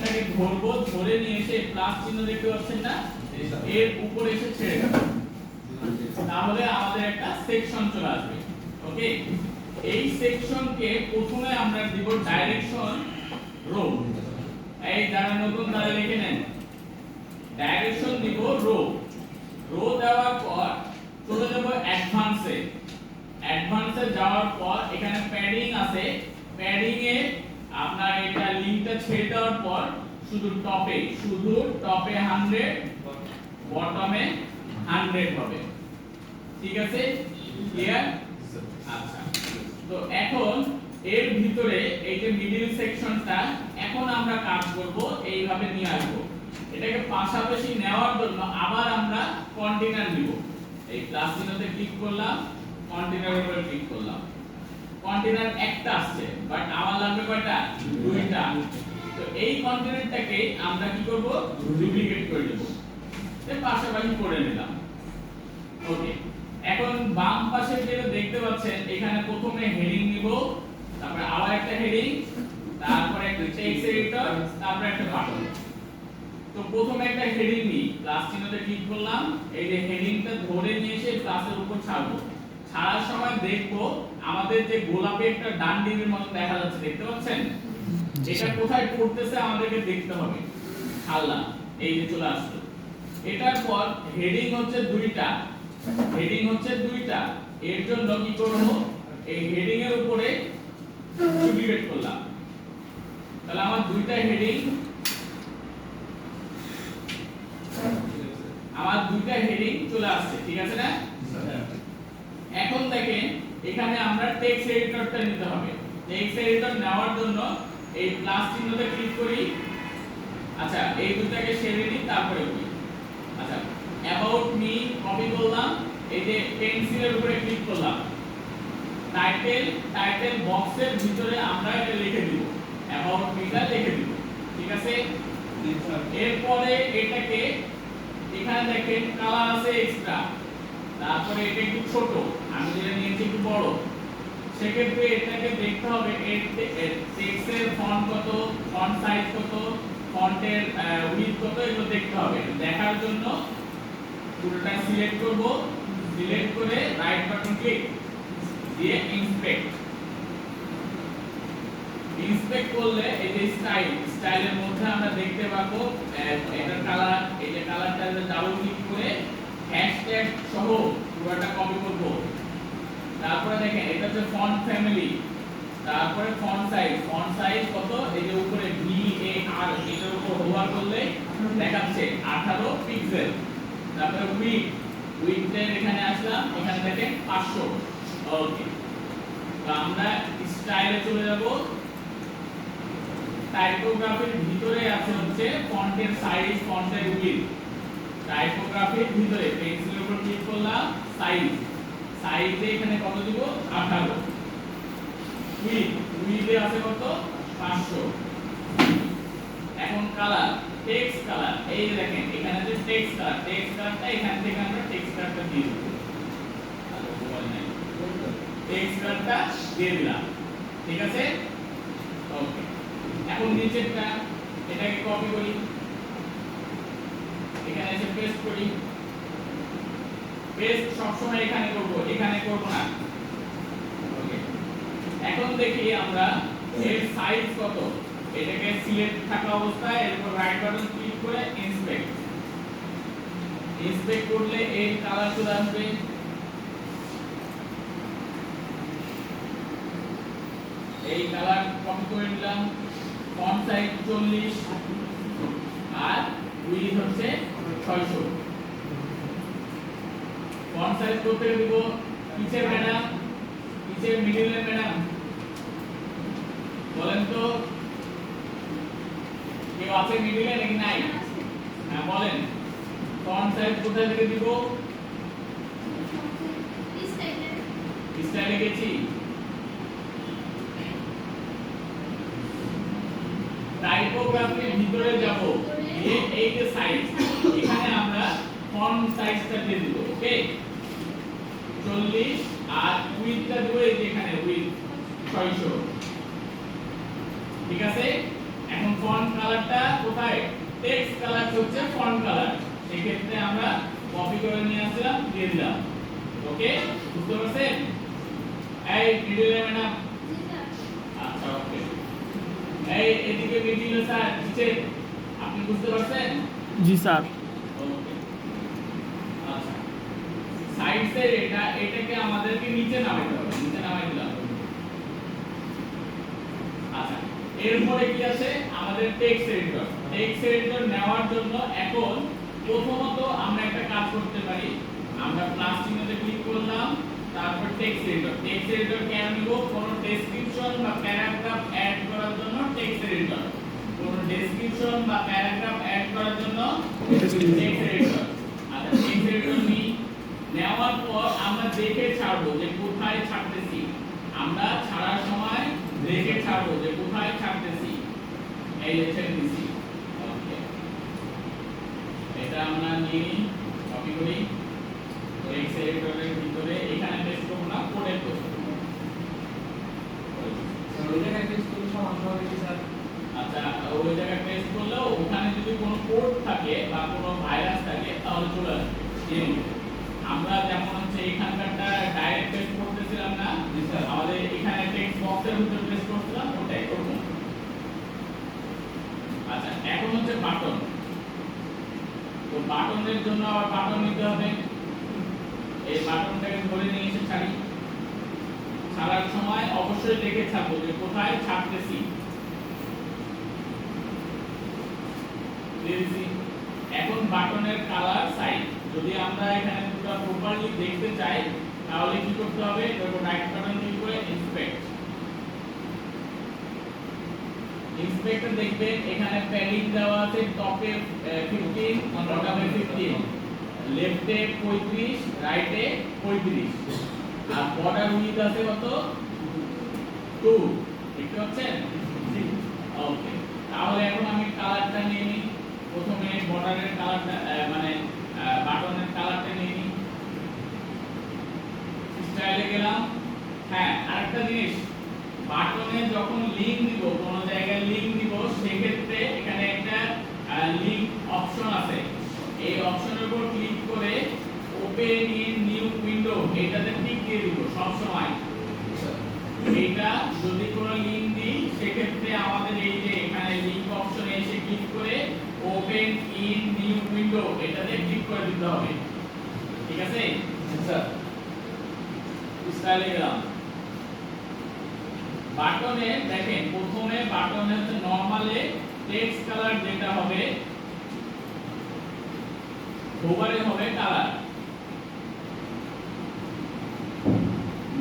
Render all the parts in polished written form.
এটাকে ধরবো, ধরে নিয়ে এসে প্লাস চিহ্ন দেখতে পাচ্ছেন না, এর উপরে এসে ছেড়ে দেব, তাহলে আমাদের একটা সেকশন চলে আসবে। ওকে, এই সেকশনকে প্রথমে আমরা দিব ডাইরেকশন রো। এই যারা নতুন তারা লিখে নেন, ডাইরেকশন দিব রো। রো দেওয়ার পর চলে যাব অ্যাডভান্সে। অ্যাডভান্সে যাওয়ার পর এখানে প্যাডিং আছে, প্যাডিং এ আপনার এটা লিংকটা ছেড়ে দেওয়ার পর শুধু টপে 100, বটমে 100 হবে। ঠিক আছে, ক্লিয়ার? আচ্ছা, তো এখন এর ভিতরে এই যে মিডল সেকশনটা এখন আমরা কাজ করব এইভাবে নিয়ে আসব। এটাকে পাশাপাশি নেওয়ার জন্য আবার আমরা কন্টেইনার নিব। এই প্লাস চিহ্নতে ক্লিক করলাম, কন্টেইনারের উপরে ক্লিক করলাম। কন্টেইনার একটা আসছে, বাট আমার লাগবে কয়টা? দুইটা। তো এই কন্টেইনারটাকে আমরা কি করব? ডুপ্লিকেট করে দেব। এর পাশাপাশি করে নিলাম। ওকে, এখন বাম পাশে যেটা দেখতে পাচ্ছেন এখানে প্রথমে হেডিং নিব, তারপর আবার একটা হেডিং, তারপর একটা টেক্সট এডিটর, তারপর একটা বাটন। তো প্রথমে একটা হেডিং নিই, প্লাস চিহ্নতে ক্লিক করলাম, এই যে হেডিংটা ধরে নিয়ে এসে প্লাসের উপর ছাড়বো। ছাড়ার সময় দেখবো আমাদের যে গোলাপি একটা ডান দিকের মতো দেখা যাচ্ছে, দেখতে পাচ্ছেন? এটা কোথায় পড়তেছে আমাদেরকে দেখতে হবে। ছাড়লাম, এই যে চলে আসলো। এটার পর হেডিং হচ্ছে দুইটা, হেডিং হচ্ছে দুইটা, এর জন্য কি করব? এই হেডিং এর উপরে ডুপ্লিকেট করলাম। তাহলে আমার দুইটা হেডিং, আমার দুইটা হেডিং চলে আসছে, ঠিক আছে না? এখন দেখেন এখানে আমরা টেক্সট এডিটরটা নিতে হবে। টেক্সট এডিটর নেওয়ার জন্য এই প্লাস চিহ্নতে ক্লিক করি। আচ্ছা, এই দুটাকে সরিয়ে নিই, তারপরে কি? আচ্ছা, অ্যাবাউট মি কপি করলাম, এই যে পেন্সিলের উপরে ক্লিক করলাম। টাইটেল বক্সের ভিতরে আমরা এটা লিখে দিব, অ্যাবাউট মিটা লিখে দিব। ঠিক আছে, এরপরে এটাকে এখানে দেখেন কালার আছে এক্সট্রা, তারপরে এটা একটু ছোট, আমি যেটা নিয়েছি একটু বড়, সেক্ষেত্রে এটাকে দেখতে হবে এর টেক্সটের ফন্ট কত, ফন্ট সাইজ কত, ফন্টের উইডথ কত, এগুলো দেখতে হবে। দেখার জন্য পুরোটা সিলেক্ট করব, সিলেক্ট করে রাইট বাটন ক্লিক দিয়ে ইন্সপেক্ট করলে এই যে স্টাইলের মধ্যে আমরা দেখতে পাবো এটার কালার, এই যে কালারটা ডাবল ক্লিক করে হ্যাশট্যাগ সহ পুরোটা কপি করব। তারপরে দেখেন এটা হচ্ছে ফন্ট ফ্যামিলি, তারপরে ফন্ট সাইজ কত, এই যে উপরে VAR এটার উপর হোভার করলে দেখাচ্ছে 18 পিক্সেল। তারপরে উইডথের এখানে আসলাম, এখানে দেখেন 500। ওকে, তো আমরা স্টাইলে চলে যাব। টাইপোগ্রাফির ভিতরে আছে হচ্ছে ফন্টের সাইজ, ফন্টের উইডথ। টাইপোগ্রাফির ভিতরে পেন্সিলের উপর ক্লিক করলাম, সাইজে এখানে কত দিব? 18। উইডথে আছে কত? 500। এখন কালার, টেক্সট কালার, এই যে দেখেন এখানে যে টেক্সট কালারটা এখান থেকে আমরা টেক্সট কালারটা দিয়ে দেব। টেক্সট কালারটা দিয়ে দিলাম, ঠিক আছে? ওকে, এখন নিচেরটা এটাকে কপি করি, এখানে এসে পেস্ট করি। পেস্ট সবসময় এখানে করব, এখানে করব না। ওকে, এখন দেখি আমরা এর সাইজ কত। এটাকে সিলেক্ট থাকা অবস্থায় এর উপর রাইট বাটন ক্লিক করে ইন্সপেক্ট করলে এর কালার চলে আসবে। এই কালার কপি করে নিলাম। ফন্ট সাইজ 40 আর উইডথ হচ্ছে 600। ফন্ট সাইজ করতে দিব পিছের ম্যাডাম, পিছের মিডলের ম্যাডাম বলেন তো, কেউ আছে মিডলে নাকি নাই? হ্যাঁ বলেন, ফন্ট সাইজ কোথায় থেকে দিব? স্টাইলে গেছি। টাইপোগ্রাফির ভিতরে যাব, এই যে সাইজ, এখানে আমরা ফন্ট সাইজটা দিয়ে দিব। ওকে, 40 আর উইডথটা দেব এই যে এখানে উইডথ 600। ঠিক আছে, এখন ফন্ট কালারটা কোথায়, টেক্সট কালার হচ্ছে ফন্ট কালার, সেই ক্ষেত্রে আমরা কপি করে নিয়ে আসলাম, দিয়ে দিলাম। ওকে, বুঝতে পারছেন? এই মিডিল ম্যাডাম, আচ্ছা ওকে। এই এদিকে মিডিল স্যার, নিচে আপনি বুঝতে পারছেন? জি স্যার। ওকে, আচ্ছা সাইডসে এটাকে আমাদেরকে নিচে নামাইতে হবে, নিচে নামাই দিলাম। আচ্ছা, এরপরে কি আছে আমাদের টেক্সট এডিটর। টেক্সট এডিটর নেওয়ার জন্য এখন প্রথমত আমরা একটা কাজ করতে পারি, আমরা প্লাস চিহ্নতে ক্লিক করলাম, তারপর টেক্সট এডিটর। টেক্সট এডিটর কেন নিব, কোন ডেসক্রিপশন বা প্যারাগ্রাফ অ্যাড করার জন্য টেক্সট এডিটর, কোন ডেসক্রিপশন বা প্যারাগ্রাফ অ্যাড করার জন্য টেক্সট এডিটর। আচ্ছা, টেক্সট এডিটর নেওয়ার পর আমরা দেখে ছাড়বো যে কোথায় ছাড়তেছি, আমরা ছাড়ার সময় দেখে ছাড়বো যে কোথায় ছাড়তেছি, এই যে ছেড়েছি। ওকে, এটা আমরা নিয়ে কপি করি, টেক্সট এডিটরের ভিতরে এখানে পেস্ট করব না, কোডে পেস্ট করব। ওই জায়গায় পেস্ট করলে সমস্যা হবে কি স্যার? আচ্ছা, ওই জায়গায় পেস্ট করলেও ওখানে যদি কোনো কোড থাকে বা কোনো ভাইরাস থাকে তাহলে চলে আসবে। আমরা যেমন হচ্ছে এখানকারটা ডাইরেক্ট পেস্ট করতেছিলাম না, আমাদের এখানে টেক্সট বক্সের ভিতরে পেস্ট করছিলাম, ওটাই করব। আচ্ছা, এখন হচ্ছে বাটন। তো বাটনের জন্য আবার বাটন নিতে হবে, এই বাটনটাকে ধরে নিয়ে এসে ছাড়ি। ছাড়ার সময় অবশ্যই দেখে ছাড়বো যে কোথায় ছাড়তেছি। এখন বাটনের কালার সাইজ যদি আমরা এখানে পুরো প্রপারলি দেখতে চাই তাহলে কি করতে হবে, এরকম রাইট বাটন ক্লিক করে ইন্সপেক্ট। ইন্সপেক্টর দেখবেন এখানে প্যাডিং দেওয়া আছে, টপে 15, বটমে 15, লেফটে 35, রাইটে 35, আর বর্ডার উইডথ আছে কত 2, দেখতে পাচ্ছেন? ওকে, তাহলে এখন আমি কালারটা নিয়ে নিই। প্রথমে বর্ডারের কালারটা মানে বাটনের কালারটা নিয়ে নিই, স্টাইলে গেলাম। হ্যাঁ, আরেকটা জিনিস, বাটনে যখন লিংক দিব, কোন জায়গায় লিংক দিব, সেক্ষেত্রে এখানে একটা লিংক অপশন আছে, এই অপশনের উপর ক্লিক করে ওপেন ইন নিউ উইন্ডো এটাতে টিক দিয়ে দিব সব সময়। এটা যদি কোনো লিংক দিই সেক্ষেত্রে আমাদের এই যে এখানে লিংক অপশনে এসে ক্লিক করে ওপেন ইন নিউ উইন্ডো এটাতে ক্লিক করে দিতে হবে, ঠিক আছে স্যার? স্টাইলে গেলাম। বাটনে দেখেন প্রথমে বাটনে হচ্ছে নরমালে টেক্সট কালার যেটা হবে, হোভারে হবে কালার।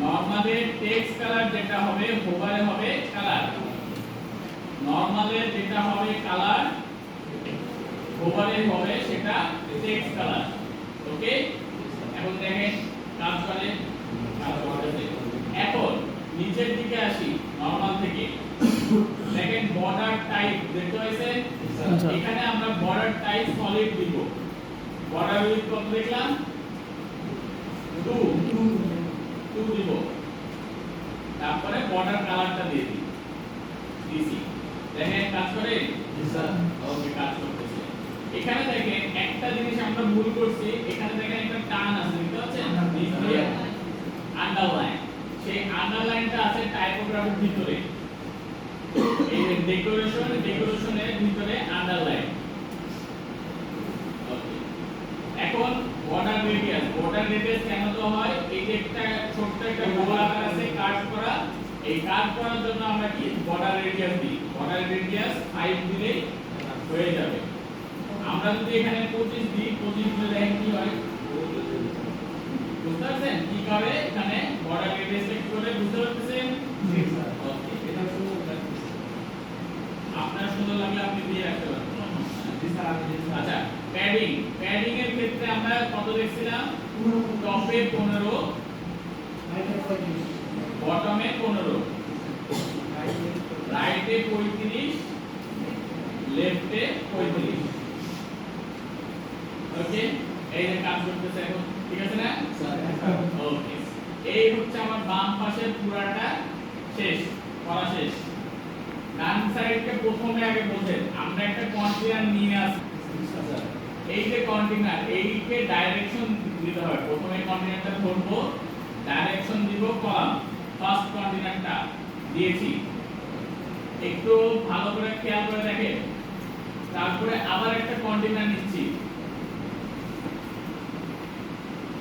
নরমালে টেক্সট কালার যেটা হবে, হোভারে হবে কালার। নরমালে যেটা হবে কালার, হোভারে হবে সেটা টেক্সট কালার। ওকে, এখন দেখেন কাজ করে। এখন নিচের দিকে আসি, নরমাল থেকে দেখেন বর্ডার টাইপ দেখতে পাচ্ছেন, এখানে আমরা বর্ডার টাইপ সলিড দিব। বর্ডার উইথ কত দেখলাম 2 দিব, তারপরে বর্ডার কালারটা দিয়ে দিছি। দেখেন কাজ করে স্যার? ওকে, কাজ করতেছে। এখানে দেখেন একটা জিনিস আমরা ভুল করছি, এখানে দেখেন একটা টান আছে, দেখতে পাচ্ছেন? আন্ডারলাইন, সেই আন্ডারলাইনটা আছে টাইপোগ্রাফির ভিতরে, এই যে ডেকোরেশনের ভিতরে আন্ডারলাইন। ওকে, এখন বর্ডার রেডিয়াস কেন তো হয়, এই যে একটা ছোট্ট একটা গোল আকার আছে কাট করা, এই কাট করার জন্য আমরা কি বর্ডার রেডিয়াস দিই। বর্ডার রেডিয়াস 5 দিলেই হয়ে যাবে। আমরা যদি এখানে 25 দিই, 25 দিলে দেখেন কি হয়, বুঝতে পারছেন কি করে? এখানে বর্ডার রেডিয়াসটা কি করে বুঝতে পারতেছেন? জি স্যার। ওকে, এটা সুন্দর লাগছে, আপনার সুন্দর লাগলে আপনি দিয়ে রাখতে পারেন। জি স্যার। আচ্ছা, প্যাডিং এর ক্ষেত্রে আমরা কত দেখছিলাম? টপে 15, বটমে 15, রাইটে 35, লেফটে 35। ওকে, এই যে কাজ করতেছে এখন, ঠিক আছে না স্যার? ওকে, এই হচ্ছে আমার বাম পাশের পুরাটা শেষ করা শেষ। ডান সাইডকে প্রথমে আগে বোঝেন আমরা একটা কন্টেনার নিয়ে আসি এই যে কন্টেনার এইকে ডাইরেকশন দিতে হবে প্রথমে কন্টেনারটা ধরবো ডাইরেকশন দিব কলাম ফার্স্ট কন্টেনারটা দিয়েছি একটু ভালো করে খেয়াল করে দেখেন তারপরে আবার একটা কন্টেনার নিচ্ছি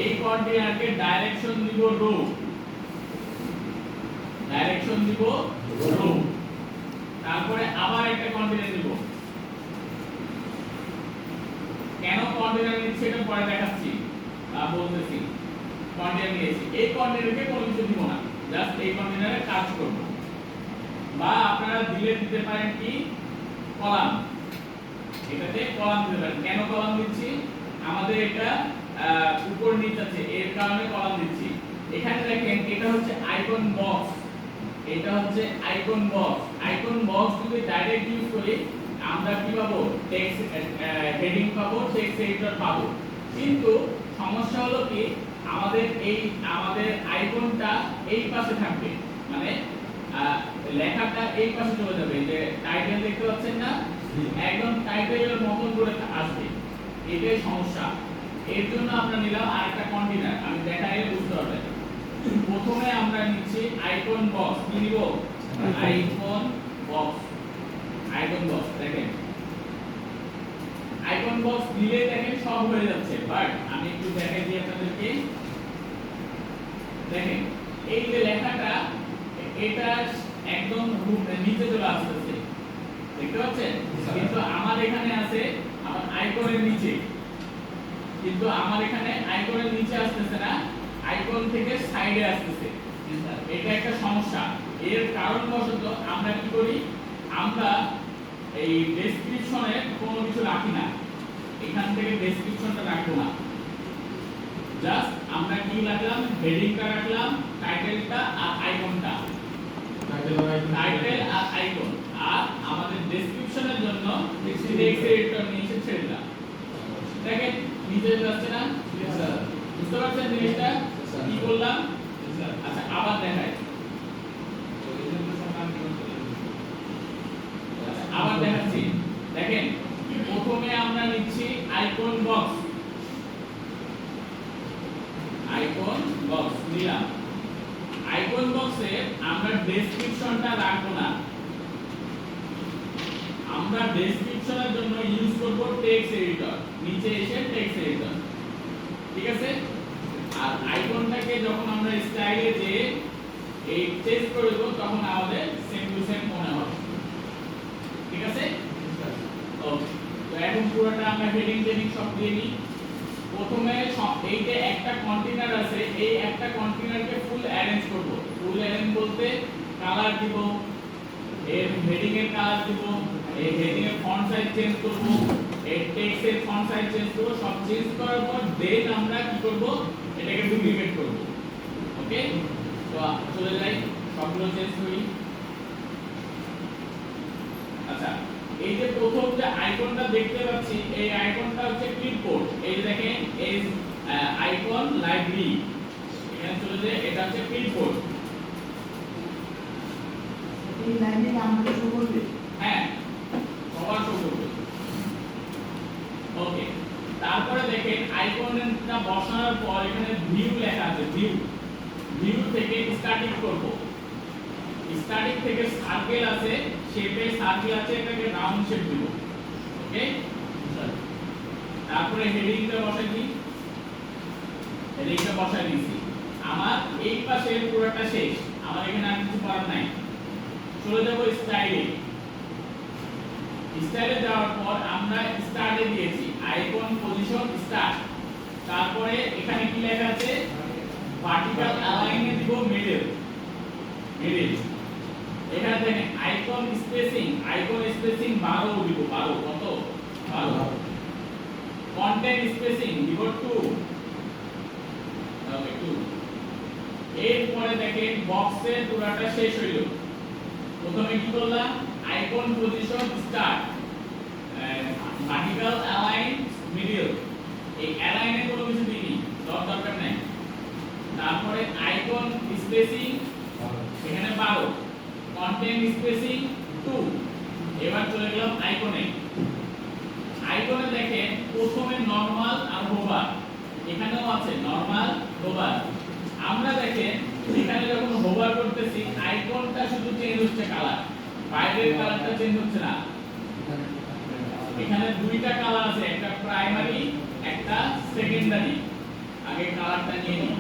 এই কন্টেনারকে ডাইরেকশন দিব রো তারপরে আবার একটা কন্টেনার নিব কেন কন্টেনার নিচ্ছি এটা পরে দেখাচ্ছি বলতেছি কন্টেনার নিয়েছি এই কন্টেনারকে কোনো কিছু দিব না জাস্ট এই কন্টেনারে কাজ করব বা আপনারা দিতে পারেন কি কলাম এটাতে কলাম দিতে পারেন কেন কলাম দিচ্ছি আমাদের এটা উপর নিচে আছে এর কারণে কলাম দিচ্ছি এখানে দেখেন এটা হচ্ছে আইকন বক্স আইকন বক্স যদি ডাইরেক্ট ইউজ করি আমরা কি পাবো টেক্সট হেডিং পাবো টেক্সট এডিটর পাবো কিন্তু সমস্যা হলো কি আমাদের আইকনটা এই পাশে থাকবে মানে লেখাটা এই পাশে চলে যাবে যে টাইটেল দেখতে পাচ্ছেন না একদম টাইটেলের মতন করে আসবে এটাই সমস্যা এর জন্য আমরা নিলাম আরেকটা কন্টেনার আমি দেখাইলে বুঝতে পারবেন প্রথমে আমরা নিচ্ছি আইকন বক্স কি নিব আইকন বক্স দেখেন আইকন বক্স দিলে দেখেন সব হয়ে যাচ্ছে বাট আমি একটু দেখাই দিই আপনাদেরকে দেখেন এই যে লেখাটা এটা একদম নিচে চলে আসছে দেখতে পাচ্ছেন কিন্তু আমার এখানে আছে আমার আইকনের নিচে কিন্তু আমার এখানে আইকনের নিচে আসতেছে না আইকন থেকে সাইডে আসতেছে এটা একটা সমস্যা এর কারণবশত আমরা কি করি আমরা এই ডেসক্রিপশনে কোনো কিছু রাখি না এখান থেকে ডেসক্রিপশনটা রাখবো না জাস্ট আমরা কি রাখলাম হেডিংটা রাখলাম টাইটেলটা আর আইকনটা টাইটেল আর আইকন আর আমাদের ডেসক্রিপশনের জন্য টেক্সট এডিটর নিচে ছেড়ে দিলাম দেখেন নিচে যাচ্ছে না বুঝতে পারছেন জিনিসটা কি বললাম আচ্ছা আবার দেখাই আবার দেখাচ্ছি দেখেন প্রথমে আমরা নিচ্ছি আইকন বক্স নিলাম আইকন বক্সে আমরা ডেসক্রিপশনটা রাখবো না আমরা ডেসক্রিপশনের জন্য ইউজ করব টেক্সট এডিটর নিচে এসে টেক্সট এডিটর ঠিক আছে আর আইকনটাকে যখন আমরা স্টাইলে যে এই চেঞ্জ করব তখন আমাদের সেম টু সেম মনে হবে ঠিক আছে ওকে তো এখন পুরোটা আমরা হেডিং সব দিয়ে নিই প্রথমে এই যে একটা কন্টেনার আছে এই একটা কন্টেনারকে ফুল অ্যারেঞ্জ করব ফুল অ্যারেঞ্জ বলতে কালার দিব এর হেডিং এর কালার দিব এই হেডিং এর ফন্ট সাইজ চেঞ্জ করব এর টেক্সট এর ফন্ট সাইজ চেঞ্জ করব সব চেঞ্জ করার পর দেন আমরা কি করব এটাকে ডুপ্লিকেট করব ওকে তো চলে যাই সবগুলো চেঞ্জ করি আচ্ছা এই যে প্রথম যে আইকনটা দেখতে পাচ্ছি এই আইকনটা হচ্ছে ক্লিপবোর্ড এই যে দেখেন এই আইকন লাইব্রেরি এখানে চলে যায় এটা হচ্ছে ক্লিপবোর্ড এই লাইনে আমাদের শো করবে হ্যাঁ সবার শো করবে ওকে তারপরে দেখেন আইকনটা বসানোর পর এখানে ভিউ লেখা আছে ভিউ থেকে স্টার্টিং করব স্টার্টিং থেকে সার্কেল আছে শেপে সার্কেল আছে এটাকে রাউন্ড শেপ দিব ওকে তারপরে হেডিংটা বসাই দিই হেডিংটা বসাই দিয়েছি আমার এই পাশে পুরোটা শেষ আমার এখানে আর কিছু করার নাই চলে যাব স্টাইলে যাওয়ার পর আমরা স্টার্টে দিয়েছি আইকন পজিশন স্টার্ট তারপরে এখানে কি লেখা আছে ভার্টিক্যাল অ্যালাইনে দিব মিডল এখানে দেখেন আইকন স্পেসিং 12 দিব 12 কত 12 কন্টেন্ট স্পেসিং দিব 2 ওকে 2 এরপরে দেখেন বক্সের পুরোটা শেষ হইল প্রথমে কি করলাম icon position start vertical align middle এই অ্যালাইনে কোনো কিছু দিইনি দরকার নাই তারপরে আইকন স্পেসিং এখানে 12 কন্টেন্ট স্পেসিং 2। এবার চলে গেলাম আইকনে। আইকনে দেখেন প্রথমে নরমাল আর হোভার, এখানেও আছে নরমাল হোভার। আমরা দেখেন এখানে যখন হোভার করতেছি আইকনটা শুধু চেঞ্জ হচ্ছে কালার, বাইরের কালারটা চেঞ্জ হচ্ছে না। এখানে দুইটা কালার আছে, একটা প্রাইমারি একটা সেকেন্ডারি। আগে কালারটা নিয়ে নিই।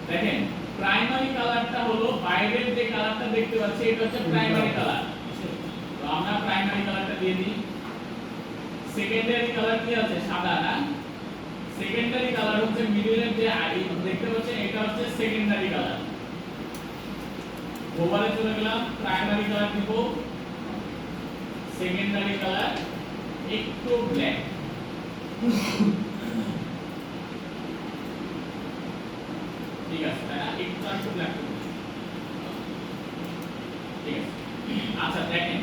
দেখেন প্রাইমারি কালারটা হলো বাইরের যে কালারটা দেখতে পাচ্ছি এটা হচ্ছে প্রাইমারি কালার, তো আমরা প্রাইমারি কালারটা দিয়ে দিই। সেকেন্ডারি কালার কি আছে? সাদা না? সেকেন্ডারি কালার হচ্ছে মিডলের যে আই দেখতে পাচ্ছেন এটা হচ্ছে সেকেন্ডারি কালার। ওভারে চলে গেলাম, প্রাইমারি কালার দিব, সেকেন্ডারি কালার একটু ব্ল্যাক। ঠিক আছে, তাই না? একটু ব্ল্যাক করব। ঠিক আছে, আচ্ছা দেখেন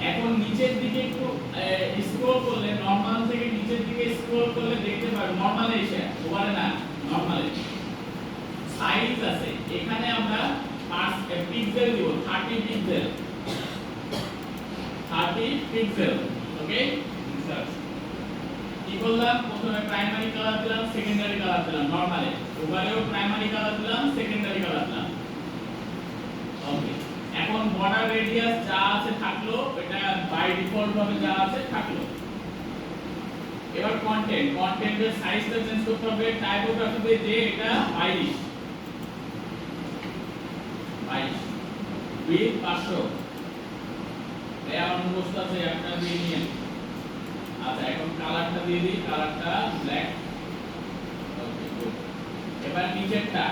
এখন নিচের দিকে একটু স্ক্রল করলে, নরমাল থেকে নিচের দিকে স্ক্রল করলে দেখতে পারবেন নরমালে এসে, ওভারে না, নরমালে সাইজ আছে। এখানে আমরা পিক্সেল দিব, 30 পিক্সেল, 30 পিক্সেল। ওকে, কি করলাম? প্রথমে প্রাইমারি কালার দিলাম, সেকেন্ডারি কালার দিলাম, নরমালে ওভারেও প্রাইমারি কালার দিলাম, সেকেন্ডারি কালার দিলাম। ওকে, এখন বর্ডার রেডিয়াস যা আছে থাকলো, এটা বাই ডিফল্ট ভাবে যা আছে থাকলো। এবার কন্টেন্টের সাইজটা চেঞ্জ করতে হবে। টাইপোগ্রাফিতে যে এটা 22 উইথ 500, এই আমার মুখস্থ আছে, একটা দিয়ে নিয়ে। আচ্ছা এখন কালারটা দিয়ে দিই, কালারটা ব্ল্যাক। Okay good. এবার নিচেরটা,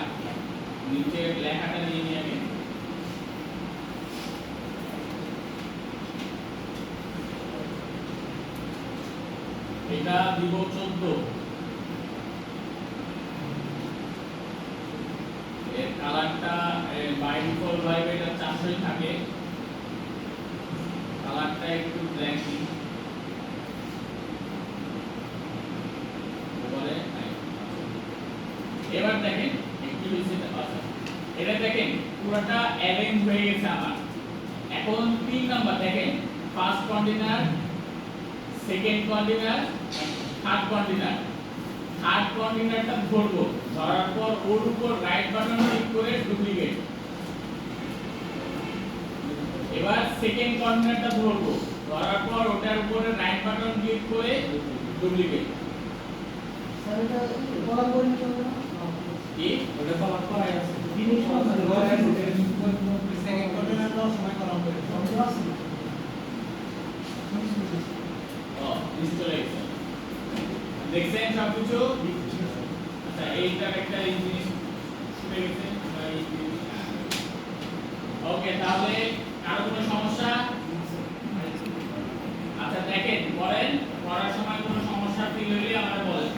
নিচের লেখাটা নিয়ে নিয়ে আগে। এটা দিব 14। এর কালারটা বাই ডিফল্ট ভাবে এটা 400 থাকে, কালারটা একটু ব্ল্যাক দিই। ওভারে এবার দেখেন একটু বেশি আছে, এটা দেখেন পুরোটা অ্যারেঞ্জ হয়ে গেছে আমার। এখন 3 নাম্বার দেখেন, first container, second container, third container. Third কন্টেইনারটা ধরবো, ধরার পর ওর উপর রাইট বাটন ক্লিক করে ডুপ্লিকেট। এবার সেকেন্ড কন্টেইনারটা ধরবো, ধরার পর ওটার উপরে রাইট বাটন ক্লিক করে ডুপ্লিকেট। স্যার এটা বলা করে নিতে হবে না? কি ওটা তো আমার করাই আছে। জিনিস সেকেন্ড কন্টেনারটাও সময় করা হবে। বন্ধ আছে না? ও চলে গেছে, দেখছেন সবকিছু। আচ্ছা এইটার একটা এই জিনিস ছুটে গেছে। ওকে, তাহলে কারো কোনো সমস্যা? আচ্ছা দেখেন, পড়ার সময় কোনো সমস্যা ফিল হলে আমাকে বলেন।